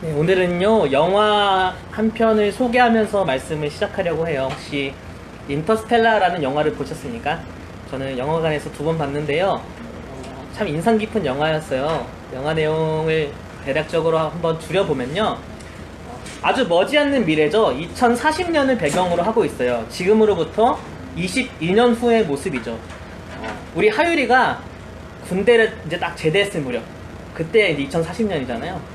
네, 오늘은요 영화 한 편을 소개하면서 말씀을 시작하려고 해요. 혹시 인터스텔라라는 영화를 보셨습니까? 저는 영화관에서 2번 봤는데요. 참 인상 깊은 영화였어요. 영화 내용을 대략적으로 한번 줄여보면요, 아주 머지않는 미래죠. 2040년을 배경으로 하고 있어요. 지금으로부터 22년 후의 모습이죠. 우리 하율이가 군대를 이제 딱 제대했을 무렵, 그때 이제 2040년이잖아요.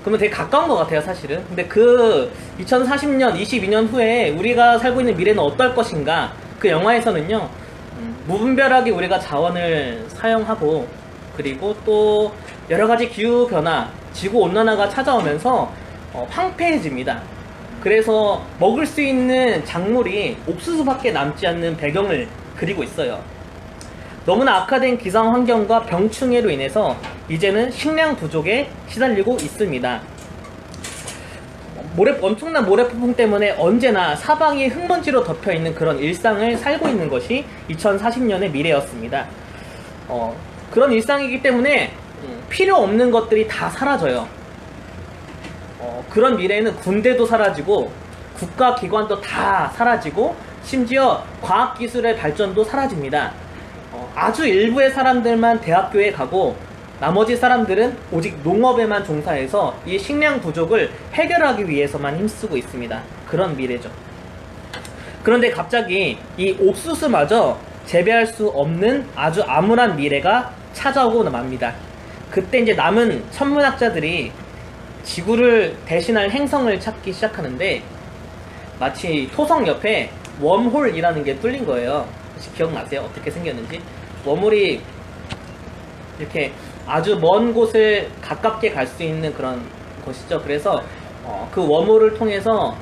그러면 되게 가까운 것 같아요, 사실은. 근데 그 2040년, 22년 후에 우리가 살고 있는 미래는 어떨 것인가? 그 영화에서는요, 무분별하게 우리가 자원을 사용하고, 그리고 또 여러 가지 기후변화, 지구온난화가 찾아오면서 황폐해집니다. 그래서 먹을 수 있는 작물이 옥수수밖에 남지 않는 배경을 그리고 있어요. 너무나 악화된 기상 환경과 병충해로 인해서 이제는 식량 부족에 시달리고 있습니다. 엄청난 모래폭풍 때문에 언제나 사방이 흙먼지로 덮여있는 그런 일상을 살고 있는 것이 2040년의 미래였습니다. 그런 일상이기 때문에 필요 없는 것들이 다 사라져요. 그런 미래에는 군대도 사라지고 국가기관도 다 사라지고 심지어 과학기술의 발전도 사라집니다. 아주 일부의 사람들만 대학교에 가고 나머지 사람들은 오직 농업에만 종사해서 이 식량 부족을 해결하기 위해서만 힘쓰고 있습니다. 그런 미래죠. 그런데 갑자기 이 옥수수마저 재배할 수 없는 아주 암울한 미래가 찾아오고 맙니다. 그때 이제 남은 천문학자들이 지구를 대신할 행성을 찾기 시작하는데, 마치 토성 옆에 웜홀이라는 게 뚫린 거예요. 혹시 기억나세요? 어떻게 생겼는지? 웜홀이 이렇게 아주 먼 곳을 가깝게 갈 수 있는 그런 곳이죠. 그래서 그 웜홀을 통해서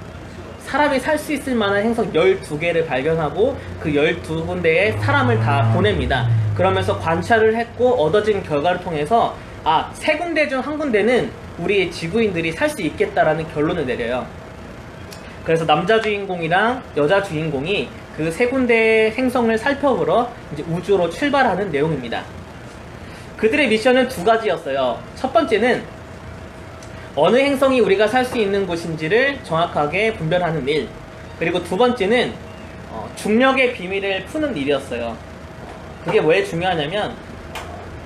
사람이 살 수 있을 만한 행성 12개를 발견하고 그 12군데에 사람을 다 보냅니다. 그러면서 관찰을 했고 얻어진 결과를 통해서 3군데 중 1군데는 우리 지구인들이 살 수 있겠다라는 결론을 내려요. 그래서 남자 주인공이랑 여자 주인공이 그 3군데의 행성을 살펴보러 이제 우주로 출발하는 내용입니다. 그들의 미션은 2가지였어요. 첫 번째는 어느 행성이 우리가 살 수 있는 곳인지를 정확하게 분별하는 일, 그리고 2번째는 중력의 비밀을 푸는 일이었어요. 그게 왜 중요하냐면,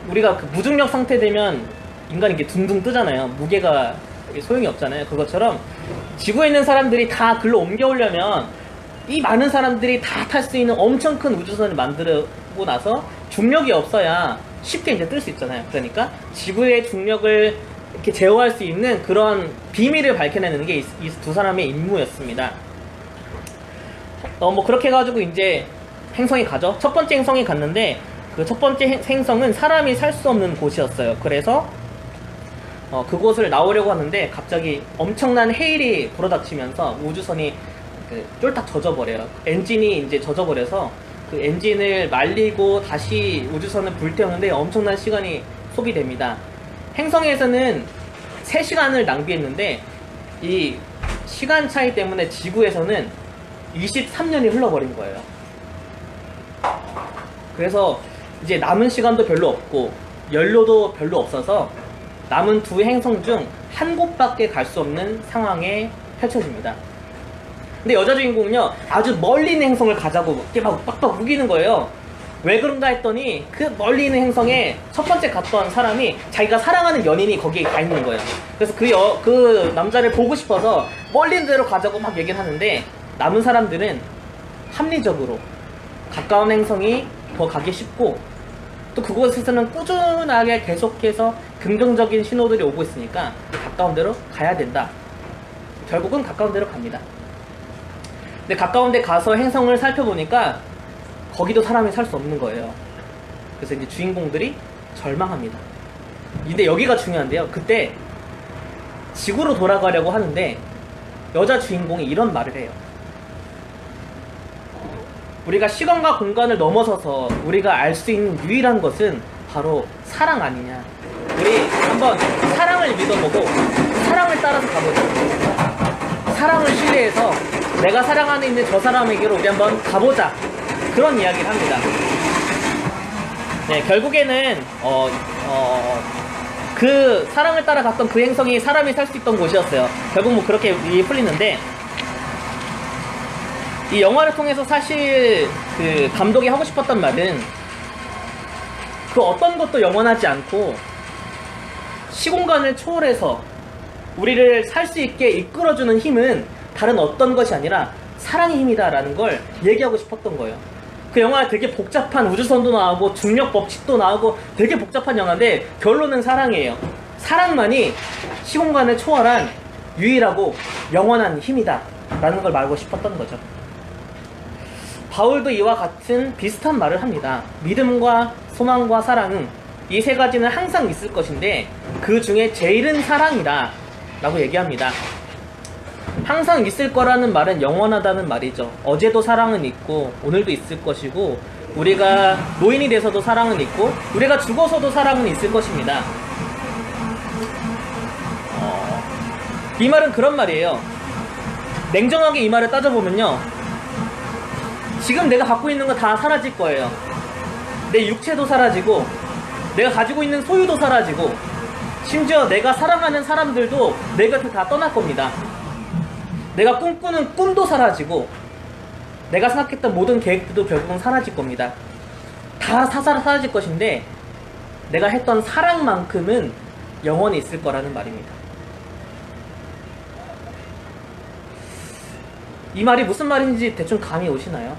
우리가 그 무중력 상태 되면 인간이 이렇게 둥둥 뜨잖아요. 무게가 소용이 없잖아요. 그것처럼 지구에 있는 사람들이 다 글로 옮겨오려면 이 많은 사람들이 다 탈 수 있는 엄청 큰 우주선을 만들고 나서 중력이 없어야 쉽게 이제 뜰 수 있잖아요. 그러니까 지구의 중력을 이렇게 제어할 수 있는 그런 비밀을 밝혀내는 게 이 2사람의 임무였습니다. 그렇게 해가지고 이제 행성에 가죠. 첫 번째 행성에 갔는데, 그 첫 번째 행성은 사람이 살 수 없는 곳이었어요. 그래서 그곳을 나오려고 하는데 갑자기 엄청난 해일이 불어닥치면서 우주선이 쫄딱 젖어버려요. 엔진이 이제 젖어버려서 그 엔진을 말리고 다시 우주선을 불태우는데 엄청난 시간이 소비됩니다. 행성에서는 3시간을 낭비했는데 이 시간 차이 때문에 지구에서는 23년이 흘러버린 거예요. 그래서 이제 남은 시간도 별로 없고 연료도 별로 없어서 남은 2 행성 중 한 곳밖에 갈 수 없는 상황에 펼쳐집니다. 근데 여자 주인공은요, 아주 멀리 있는 행성을 가자고 이렇게 막 빡빡 우기는 거예요. 왜 그런가 했더니 그 멀리 있는 행성에 첫 번째 갔던 사람이 자기가 사랑하는 연인이 거기에 가 있는 거예요. 그래서 그 남자를 보고 싶어서 멀리 있는 데로 가자고 막 얘기를 하는데, 남은 사람들은 합리적으로 가까운 행성이 더 가기 쉽고 또 그곳에서는 꾸준하게 계속해서 긍정적인 신호들이 오고 있으니까 가까운 데로 가야 된다. 결국은 가까운 데로 갑니다. 근데 가까운 데 가서 행성을 살펴보니까 거기도 사람이 살 수 없는 거예요. 그래서 이제 주인공들이 절망합니다. 근데 여기가 중요한데요. 그때 지구로 돌아가려고 하는데 여자 주인공이 이런 말을 해요. 우리가 시간과 공간을 넘어서서 우리가 알 수 있는 유일한 것은 바로 사랑 아니냐. 우리 한번 사랑을 믿어보고 사랑을 따라서 가보자. 사랑을 신뢰해서 내가 사랑 안에 있는 저 사람에게로 우리 한번 가보자. 그런 이야기를 합니다. 네, 결국에는 그 사랑을 따라갔던 그 행성이 사람이 살 수 있던 곳이었어요. 결국 뭐 그렇게 일이 풀리는데, 이 영화를 통해서 사실 그 감독이 하고 싶었던 말은, 그 어떤 것도 영원하지 않고 시공간을 초월해서 우리를 살 수 있게 이끌어주는 힘은 다른 어떤 것이 아니라 사랑의 힘이다 라는 걸 얘기하고 싶었던 거예요. 그 영화 되게 복잡한 우주선도 나오고 중력 법칙도 나오고 되게 복잡한 영화인데 결론은 사랑이에요. 사랑만이 시공간을 초월한 유일하고 영원한 힘이다 라는 걸 말하고 싶었던 거죠. 바울도 이와 같은 비슷한 말을 합니다. 믿음과 소망과 사랑은 이 세 가지는 항상 있을 것인데 그 중에 제일은 사랑이다 라고 얘기합니다. 항상 있을 거라는 말은 영원하다는 말이죠. 어제도 사랑은 있고 오늘도 있을 것이고 우리가 노인이 돼서도 사랑은 있고 우리가 죽어서도 사랑은 있을 것입니다. 이 말은 그런 말이에요. 냉정하게 이 말을 따져보면요, 지금 내가 갖고 있는 거 다 사라질 거예요. 내 육체도 사라지고 내가 가지고 있는 소유도 사라지고 심지어 내가 사랑하는 사람들도 내 곁을 다 떠날 겁니다. 내가 꿈꾸는 꿈도 사라지고 내가 생각했던 모든 계획들도 결국은 사라질 겁니다. 다 사라질 것인데 내가 했던 사랑만큼은 영원히 있을 거라는 말입니다. 이 말이 무슨 말인지 대충 감이 오시나요?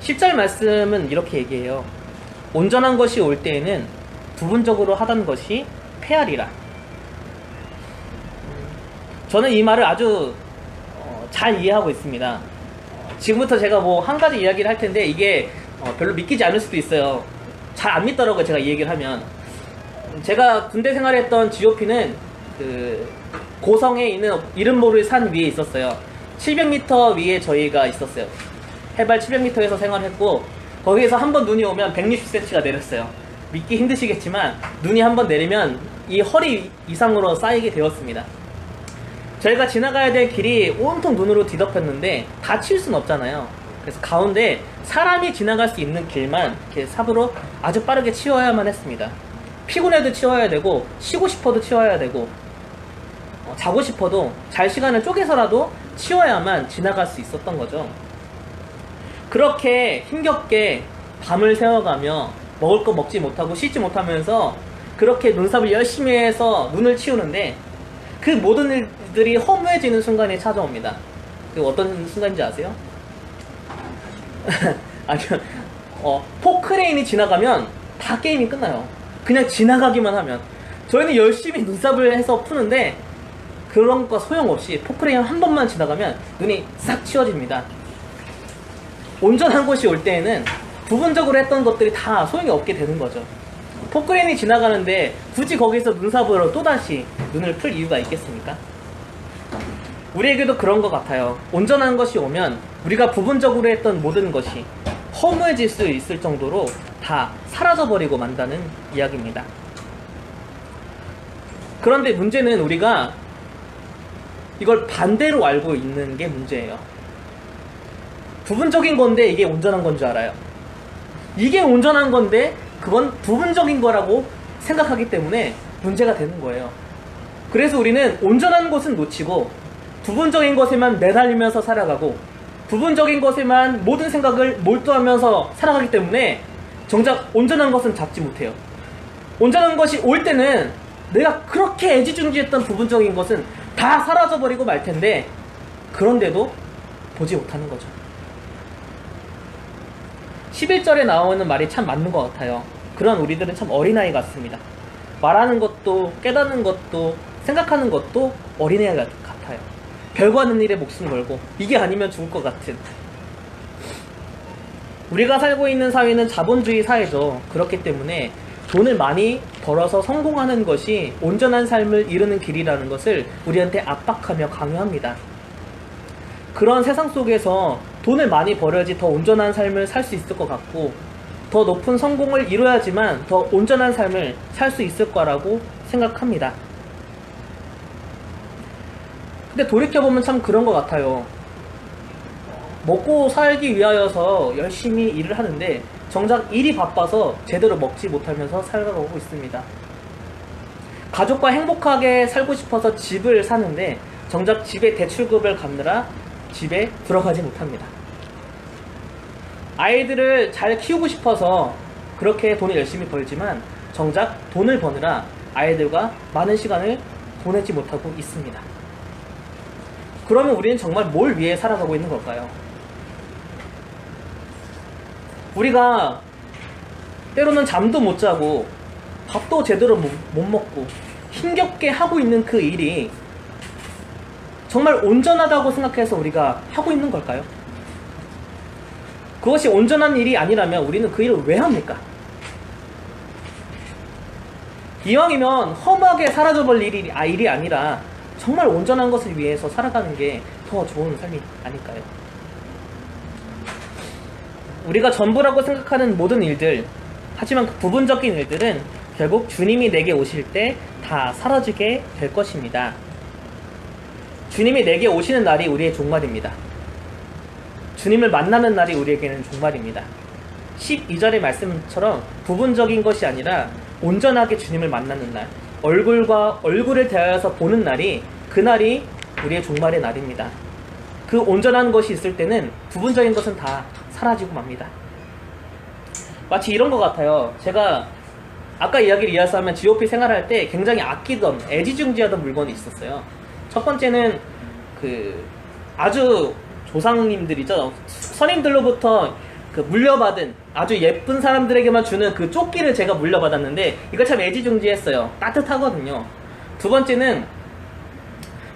10절 말씀은 이렇게 얘기해요. 온전한 것이 올 때에는 부분적으로 하던 것이 패하리라. 저는 이 말을 아주 잘 이해하고 있습니다. 지금부터 제가 뭐 한 가지 이야기를 할 텐데 이게 별로 믿기지 않을 수도 있어요. 잘 안 믿더라고요, 제가 이 얘기를 하면. 제가 군대 생활했던 GOP는 그 고성에 있는 이름 모를 산 위에 있었어요. 700m 위에 저희가 있었어요. 해발 700m에서 생활했고 거기에서 한번 눈이 오면 160cm가 내렸어요. 믿기 힘드시겠지만 눈이 한번 내리면 이 허리 이상으로 쌓이게 되었습니다. 저희가 지나가야 될 길이 온통 눈으로 뒤덮였는데 다 치울 순 없잖아요. 그래서 가운데 사람이 지나갈 수 있는 길만 이렇게 삽으로 아주 빠르게 치워야만 했습니다. 피곤해도 치워야 되고 쉬고 싶어도 치워야 되고 자고 싶어도 잘 시간을 쪼개서라도 치워야만 지나갈 수 있었던 거죠. 그렇게 힘겹게 밤을 새워가며 먹을 거 먹지 못하고 씻지 못하면서 그렇게 눈썹을 열심히 해서 눈을 치우는데 그 모든 일들이 허무해지는 순간이 찾아옵니다. 그 어떤 순간인지 아세요? 아니요, 포크레인이 지나가면 다 게임이 끝나요. 그냥 지나가기만 하면. 저희는 열심히 눈썹을 해서 푸는데 그런 거 소용없이 포크레인 한 번만 지나가면 눈이 싹 치워집니다. 온전한 곳이 올 때에는 부분적으로 했던 것들이 다 소용이 없게 되는 거죠. 포크레인이 지나가는데 굳이 거기서 눈썹으로 또다시 눈을 풀 이유가 있겠습니까? 우리에게도 그런 것 같아요. 온전한 것이 오면 우리가 부분적으로 했던 모든 것이 허무해질 수 있을 정도로 다 사라져버리고 만다는 이야기입니다. 그런데 문제는 우리가 이걸 반대로 알고 있는 게 문제예요. 부분적인 건데 이게 온전한 건 줄 알아요. 이게 온전한 건데 그건 부분적인 거라고 생각하기 때문에 문제가 되는 거예요. 그래서 우리는 온전한 것은 놓치고 부분적인 것에만 매달리면서 살아가고 부분적인 것에만 모든 생각을 몰두하면서 살아가기 때문에 정작 온전한 것은 잡지 못해요. 온전한 것이 올 때는 내가 그렇게 애지중지했던 부분적인 것은 다 사라져버리고 말 텐데 그런데도 보지 못하는 거죠. 11절에 나오는 말이 참 맞는 것 같아요. 그런 우리들은 참 어린아이 같습니다. 말하는 것도 깨닫는 것도 생각하는 것도 어린아이 같아요. 별거 아닌 일에 목숨 걸고 이게 아니면 죽을 것 같은. 우리가 살고 있는 사회는 자본주의 사회죠. 그렇기 때문에 돈을 많이 벌어서 성공하는 것이 온전한 삶을 이루는 길이라는 것을 우리한테 압박하며 강요합니다. 그런 세상 속에서 돈을 많이 벌어야지 더 온전한 삶을 살 수 있을 것 같고 더 높은 성공을 이뤄야지만 더 온전한 삶을 살 수 있을 거라고 생각합니다. 근데 돌이켜보면 참 그런 것 같아요. 먹고 살기 위하여서 열심히 일을 하는데 정작 일이 바빠서 제대로 먹지 못하면서 살아가고 있습니다. 가족과 행복하게 살고 싶어서 집을 사는데 정작 집의 대출급을 갚느라 집에 들어가지 못합니다. 아이들을 잘 키우고 싶어서 그렇게 돈을 열심히 벌지만 정작 돈을 버느라 아이들과 많은 시간을 보내지 못하고 있습니다. 그러면 우리는 정말 뭘 위해 살아가고 있는 걸까요? 우리가 때로는 잠도 못 자고 밥도 제대로 못 먹고 힘겹게 하고 있는 그 일이 정말 온전하다고 생각해서 우리가 하고 있는 걸까요? 그것이 온전한 일이 아니라면 우리는 그 일을 왜 합니까? 이왕이면 험하게 사라져버릴 일이 아니라 정말 온전한 것을 위해서 살아가는 게 더 좋은 삶이 아닐까요? 우리가 전부라고 생각하는 모든 일들, 하지만 그 부분적인 일들은 결국 주님이 내게 오실 때 다 사라지게 될 것입니다. 주님이 내게 오시는 날이 우리의 종말입니다. 주님을 만나는 날이 우리에게는 종말입니다. 12절의 말씀처럼 부분적인 것이 아니라 온전하게 주님을 만나는 날, 얼굴과 얼굴을 대하여서 보는 날이, 그날이 우리의 종말의 날입니다. 그 온전한 것이 있을 때는 부분적인 것은 다 사라지고 맙니다. 마치 이런 것 같아요. 제가 아까 이야기를 이어서하면 GOP 생활할 때 굉장히 아끼던, 애지중지하던 물건이 있었어요. 첫 번째는 아주 조상님들이죠. 선임들로부터 물려받은 아주 예쁜 사람들에게만 주는 그 조끼를 제가 물려받았는데 이거 참 애지중지했어요. 따뜻하거든요. 두 번째는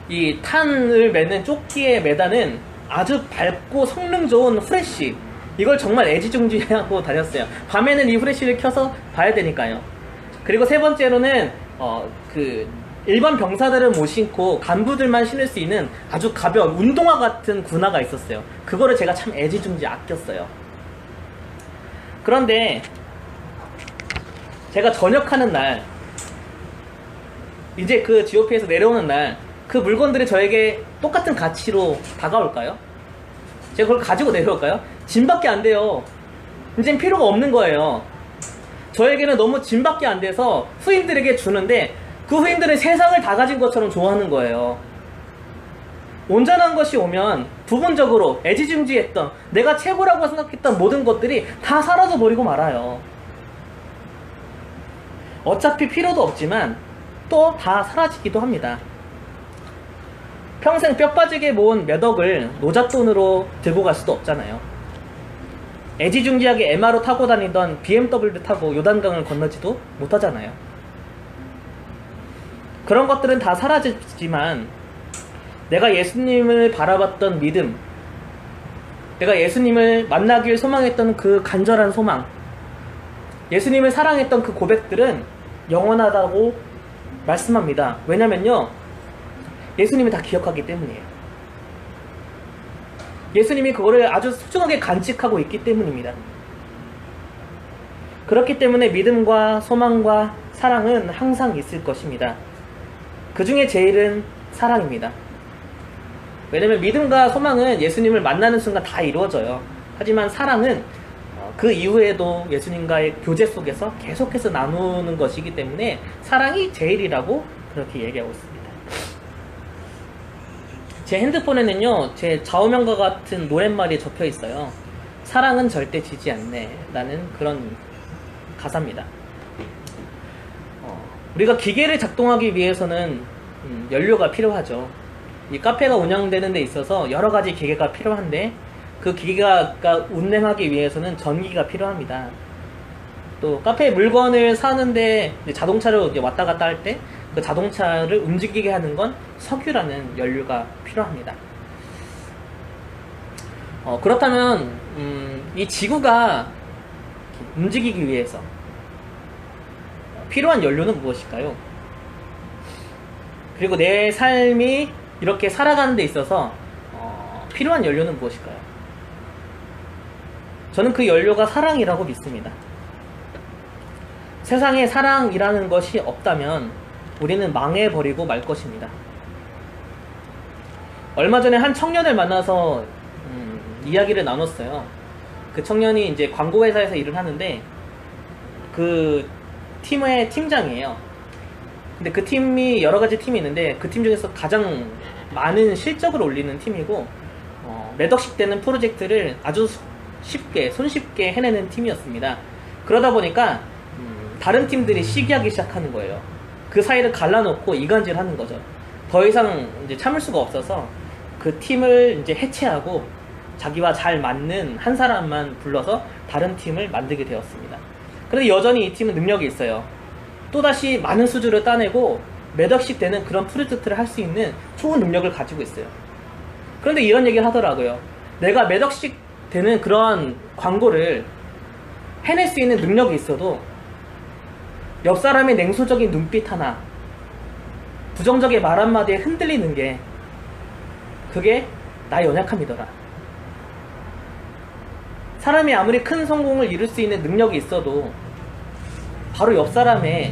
이 탄을 매는 조끼에 매다는 아주 밝고 성능 좋은 후레쉬, 이걸 정말 애지중지하고 다녔어요. 밤에는 이 후레쉬를 켜서 봐야 되니까요. 그리고 세 번째로는 일반 병사들은 못 신고 간부들만 신을 수 있는 아주 가벼운 운동화 같은 군화가 있었어요. 그거를 제가 참 애지중지 아꼈어요. 그런데 제가 전역하는 날, 이제 그 GOP에서 내려오는 날, 그 물건들이 저에게 똑같은 가치로 다가올까요? 제가 그걸 가지고 내려올까요? 짐밖에 안 돼요. 이젠 필요가 없는 거예요. 저에게는 너무 짐밖에 안 돼서 후임들에게 주는데 그 후임들은 세상을 다 가진 것처럼 좋아하는 거예요. 온전한 것이 오면 부분적으로 애지중지했던, 내가 최고라고 생각했던 모든 것들이 다 사라져 버리고 말아요. 어차피 필요도 없지만 또 다 사라지기도 합니다. 평생 뼈 빠지게 모은 몇 억을 노잣돈으로 들고 갈 수도 없잖아요. 애지중지하게 MR로 타고 다니던 BMW 타고 요단강을 건너지도 못하잖아요. 그런 것들은 다 사라지지만 내가 예수님을 바라봤던 믿음, 내가 예수님을 만나길 소망했던 그 간절한 소망, 예수님을 사랑했던 그 고백들은 영원하다고 말씀합니다. 왜냐면요, 예수님이 다 기억하기 때문이에요. 예수님이 그거를 아주 소중하게 간직하고 있기 때문입니다. 그렇기 때문에 믿음과 소망과 사랑은 항상 있을 것입니다. 그 중에 제일은 사랑입니다. 왜냐면 믿음과 소망은 예수님을 만나는 순간 다 이루어져요. 하지만 사랑은 그 이후에도 예수님과의 교제 속에서 계속해서 나누는 것이기 때문에 사랑이 제일이라고 그렇게 얘기하고 있습니다. 제 핸드폰에는요, 제 좌우명과 같은 노랫말이 적혀 있어요. 사랑은 절대 지지 않네 라는 그런 가사입니다. 우리가 기계를 작동하기 위해서는 연료가 필요하죠. 이 카페가 운영되는 데 있어서 여러 가지 기계가 필요한데 그 기계가 운행하기 위해서는 전기가 필요합니다. 또 카페에 물건을 사는데 자동차로 왔다 갔다 할 때 그 자동차를 움직이게 하는 건 석유라는 연료가 필요합니다. 그렇다면 이 지구가 움직이기 위해서 필요한 연료는 무엇일까요? 그리고 내 삶이 이렇게 살아가는 데 있어서 필요한 연료는 무엇일까요? 저는 그 연료가 사랑이라고 믿습니다. 세상에 사랑이라는 것이 없다면 우리는 망해버리고 말 것입니다. 얼마 전에 한 청년을 만나서 이야기를 나눴어요. 그 청년이 이제 광고회사에서 일을 하는데 그 팀의 팀장이에요. 근데 그 팀이 여러 가지 팀이 있는데 그 팀 중에서 가장 많은 실적을 올리는 팀이고 몇 억씩 되는 프로젝트를 아주 쉽게 손쉽게 해내는 팀이었습니다. 그러다 보니까 다른 팀들이 시기하기 시작하는 거예요. 그 사이를 갈라놓고 이간질 하는 거죠. 더 이상 이제 참을 수가 없어서 그 팀을 이제 해체하고 자기와 잘 맞는 한 사람만 불러서 다른 팀을 만들게 되었습니다. 그런데 여전히 이 팀은 능력이 있어요. 또다시 많은 수주를 따내고 몇 억씩 되는 그런 프로젝트를 할 수 있는 좋은 능력을 가지고 있어요. 그런데 이런 얘기를 하더라고요. 내가 몇 억씩 되는 그런 광고를 해낼 수 있는 능력이 있어도 옆 사람의 냉소적인 눈빛 하나, 부정적인 말 한마디에 흔들리는 게 그게 나의 연약함이더라. 사람이 아무리 큰 성공을 이룰 수 있는 능력이 있어도 바로 옆 사람의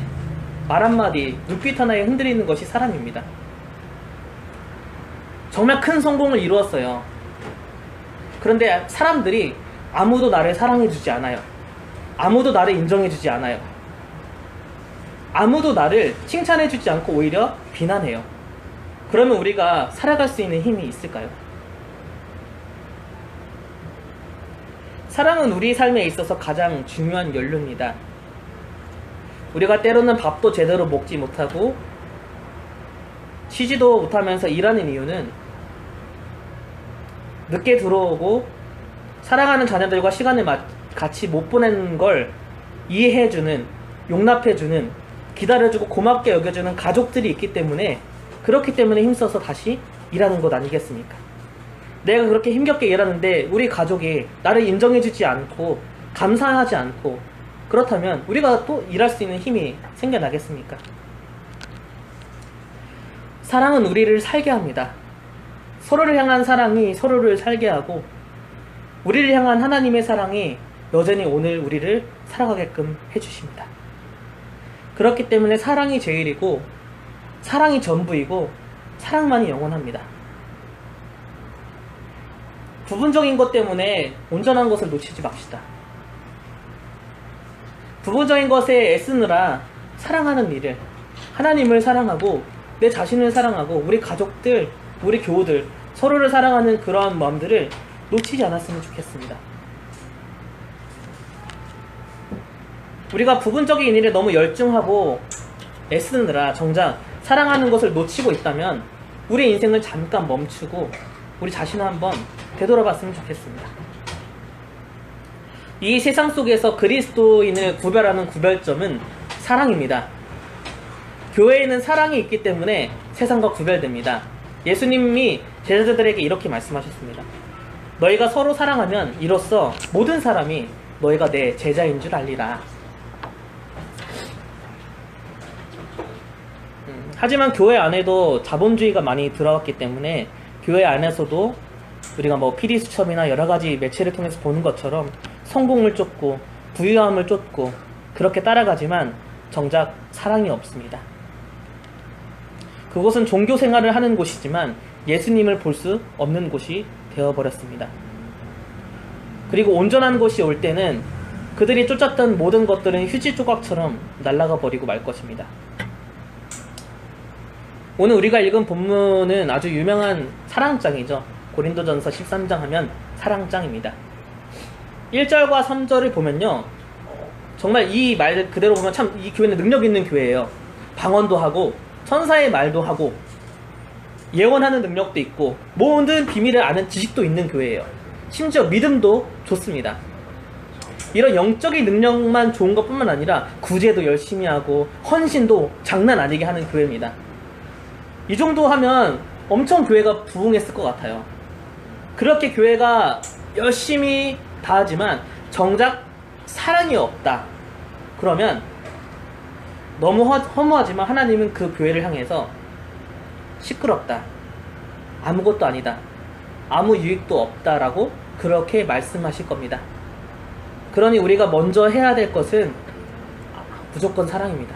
말 한마디, 눈빛 하나에 흔들리는 것이 사람입니다. 정말 큰 성공을 이루었어요. 그런데 사람들이 아무도 나를 사랑해주지 않아요. 아무도 나를 인정해주지 않아요. 아무도 나를 칭찬해주지 않고 오히려 비난해요. 그러면 우리가 살아갈 수 있는 힘이 있을까요? 사랑은 우리 삶에 있어서 가장 중요한 연료입니다. 우리가 때로는 밥도 제대로 먹지 못하고 쉬지도 못하면서 일하는 이유는 늦게 들어오고 사랑하는 자녀들과 시간을 같이 못 보내는 걸 이해해주는, 용납해주는, 기다려주고 고맙게 여겨주는 가족들이 있기 때문에, 그렇기 때문에 힘써서 다시 일하는 것 아니겠습니까? 내가 그렇게 힘겹게 일하는데 우리 가족이 나를 인정해주지 않고 감사하지 않고 그렇다면 우리가 또 일할 수 있는 힘이 생겨나겠습니까? 사랑은 우리를 살게 합니다. 서로를 향한 사랑이 서로를 살게 하고 우리를 향한 하나님의 사랑이 여전히 오늘 우리를 살아가게끔 해주십니다. 그렇기 때문에 사랑이 제일이고 사랑이 전부이고 사랑만이 영원합니다. 부분적인 것 때문에 온전한 것을 놓치지 맙시다. 부분적인 것에 애쓰느라 사랑하는 일을, 하나님을 사랑하고 내 자신을 사랑하고 우리 가족들, 우리 교우들, 서로를 사랑하는 그러한 마음들을 놓치지 않았으면 좋겠습니다. 우리가 부분적인 일에 너무 열중하고 애쓰느라 정작 사랑하는 것을 놓치고 있다면 우리 인생을 잠깐 멈추고 우리 자신을 한번 되돌아봤으면 좋겠습니다. 이 세상 속에서 그리스도인을 구별하는 구별점은 사랑입니다. 교회에는 사랑이 있기 때문에 세상과 구별됩니다. 예수님이 제자들에게 이렇게 말씀하셨습니다. 너희가 서로 사랑하면 이로써 모든 사람이 너희가 내 제자인 줄 알리라. 하지만 교회 안에도 자본주의가 많이 들어왔기 때문에 교회 안에서도 우리가 뭐 PD수첩이나 여러가지 매체를 통해서 보는 것처럼 성공을 쫓고 부유함을 쫓고 그렇게 따라가지만 정작 사랑이 없습니다. 그곳은 종교 생활을 하는 곳이지만 예수님을 볼 수 없는 곳이 되어버렸습니다. 그리고 온전한 곳이 올 때는 그들이 쫓았던 모든 것들은 휴지 조각처럼 날아가 버리고 말 것입니다. 오늘 우리가 읽은 본문은 아주 유명한 사랑장이죠. 고린도전서 13장 하면 사랑장입니다. 1절과 3절을 보면요, 정말 이 말 그대로 보면 참 이 교회는 능력 있는 교회예요. 방언도 하고 천사의 말도 하고 예언하는 능력도 있고 모든 비밀을 아는 지식도 있는 교회예요. 심지어 믿음도 좋습니다. 이런 영적인 능력만 좋은 것뿐만 아니라 구제도 열심히 하고 헌신도 장난 아니게 하는 교회입니다. 이 정도 하면 엄청 교회가 부흥했을 것 같아요. 그렇게 교회가 열심히 다 하지만 정작 사랑이 없다. 그러면 너무 허무하지만 하나님은 그 교회를 향해서 시끄럽다, 아무것도 아니다, 아무 유익도 없다라고 그렇게 말씀하실 겁니다. 그러니 우리가 먼저 해야 될 것은 무조건 사랑입니다.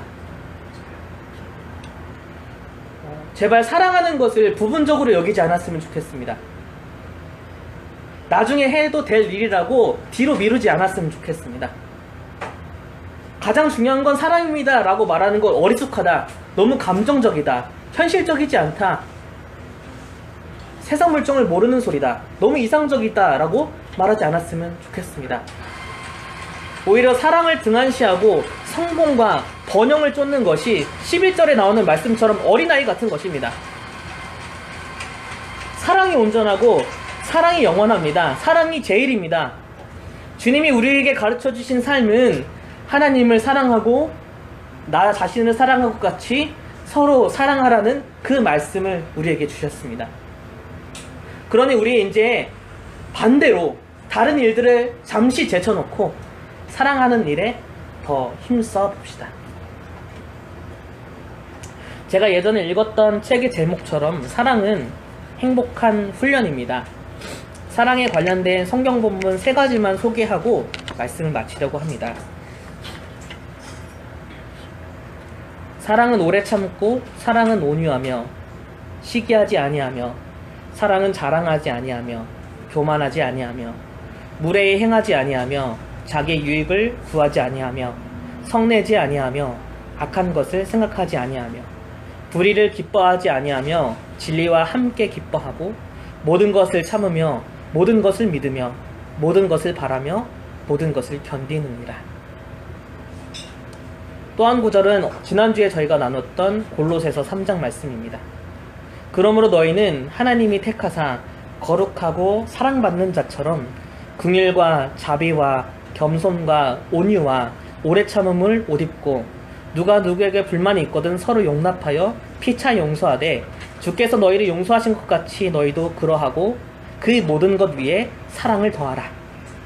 제발 사랑하는 것을 부분적으로 여기지 않았으면 좋겠습니다. 나중에 해도 될 일이라고 뒤로 미루지 않았으면 좋겠습니다. 가장 중요한 건 사랑입니다 라고 말하는 건 어리숙하다, 너무 감정적이다, 현실적이지 않다, 세상 물정을 모르는 소리다, 너무 이상적이다 라고 말하지 않았으면 좋겠습니다. 오히려 사랑을 등한시하고 성공과 번영을 쫓는 것이 11절에 나오는 말씀처럼 어린아이 같은 것입니다. 사랑이 온전하고 사랑이 영원합니다. 사랑이 제일입니다. 주님이 우리에게 가르쳐 주신 삶은 하나님을 사랑하고 나 자신을 사랑하고 같이 서로 사랑하라는 그 말씀을 우리에게 주셨습니다. 그러니 우리 이제 반대로 다른 일들을 잠시 제쳐놓고 사랑하는 일에 더 힘써 봅시다. 제가 예전에 읽었던 책의 제목처럼 사랑은 행복한 훈련입니다. 사랑에 관련된 성경 본문 3가지만 소개하고 말씀을 마치려고 합니다. 사랑은 오래 참고, 사랑은 온유하며, 시기하지 아니하며, 사랑은 자랑하지 아니하며, 교만하지 아니하며, 무례히 행하지 아니하며, 자기 유익을 구하지 아니하며, 성내지 아니하며, 악한 것을 생각하지 아니하며, 불의를 기뻐하지 아니하며, 진리와 함께 기뻐하고, 모든 것을 참으며, 모든 것을 믿으며, 모든 것을 바라며, 모든 것을 견디느니라. 또 한 구절은 지난주에 저희가 나눴던 골로새서 3장 말씀입니다. 그러므로 너희는 하나님이 택하사 거룩하고 사랑받는 자처럼 긍휼과 자비와 겸손과 온유와 오래 참음을 옷 입고, 누가 누구에게 불만이 있거든 서로 용납하여 피차 용서하되 주께서 너희를 용서하신 것 같이 너희도 그러하고 그 모든 것 위에 사랑을 더하라.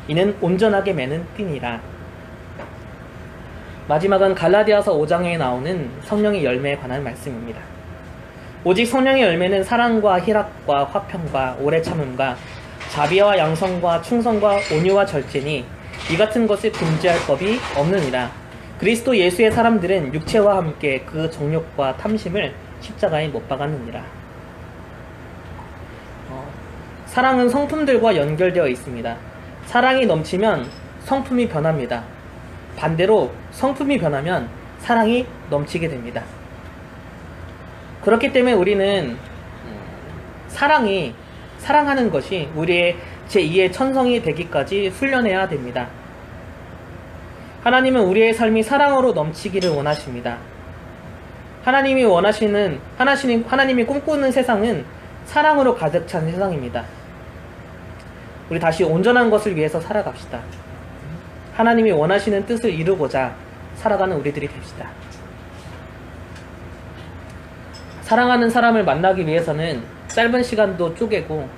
이는 온전하게 매는 띠니라. 마지막은 갈라디아서 5장에 나오는 성령의 열매에 관한 말씀입니다. 오직 성령의 열매는 사랑과 희락과 화평과 오래 참음과 자비와 양성과 충성과 온유와 절제니 이 같은 것을 금지할 법이 없느니라. 그리스도 예수의 사람들은 육체와 함께 그 정욕과 탐심을 십자가에 못 박았느니라. 사랑은 성품들과 연결되어 있습니다. 사랑이 넘치면 성품이 변합니다. 반대로 성품이 변하면 사랑이 넘치게 됩니다. 그렇기 때문에 우리는 사랑하는 것이 우리의 제2의 천성이 되기까지 훈련해야 됩니다. 하나님은 우리의 삶이 사랑으로 넘치기를 원하십니다. 하나님이 꿈꾸는 세상은 사랑으로 가득 찬 세상입니다. 우리 다시 온전한 것을 위해서 살아갑시다. 하나님이 원하시는 뜻을 이루고자 살아가는 우리들이 됩시다. 사랑하는 사람을 만나기 위해서는 짧은 시간도 쪼개고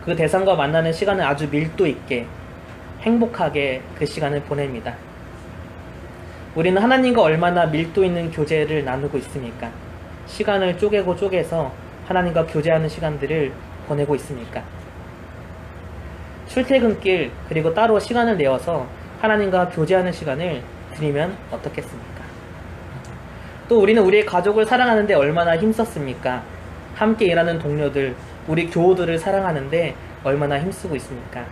그 대상과 만나는 시간을 아주 밀도 있게 행복하게 그 시간을 보냅니다. 우리는 하나님과 얼마나 밀도 있는 교제를 나누고 있습니까? 시간을 쪼개서 하나님과 교제하는 시간들을 보내고 있습니까? 출퇴근길 그리고 따로 시간을 내어서 하나님과 교제하는 시간을 드리면 어떻겠습니까? 또 우리는 우리의 가족을 사랑하는데 얼마나 힘썼습니까? 함께 일하는 동료들, 우리 교우들을 사랑하는데 얼마나 힘쓰고 있습니까?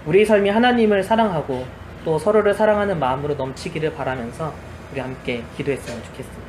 우리의 삶이 하나님을 사랑하고 또 서로를 사랑하는 마음으로 넘치기를 바라면서 우리 함께 기도했으면 좋겠습니다.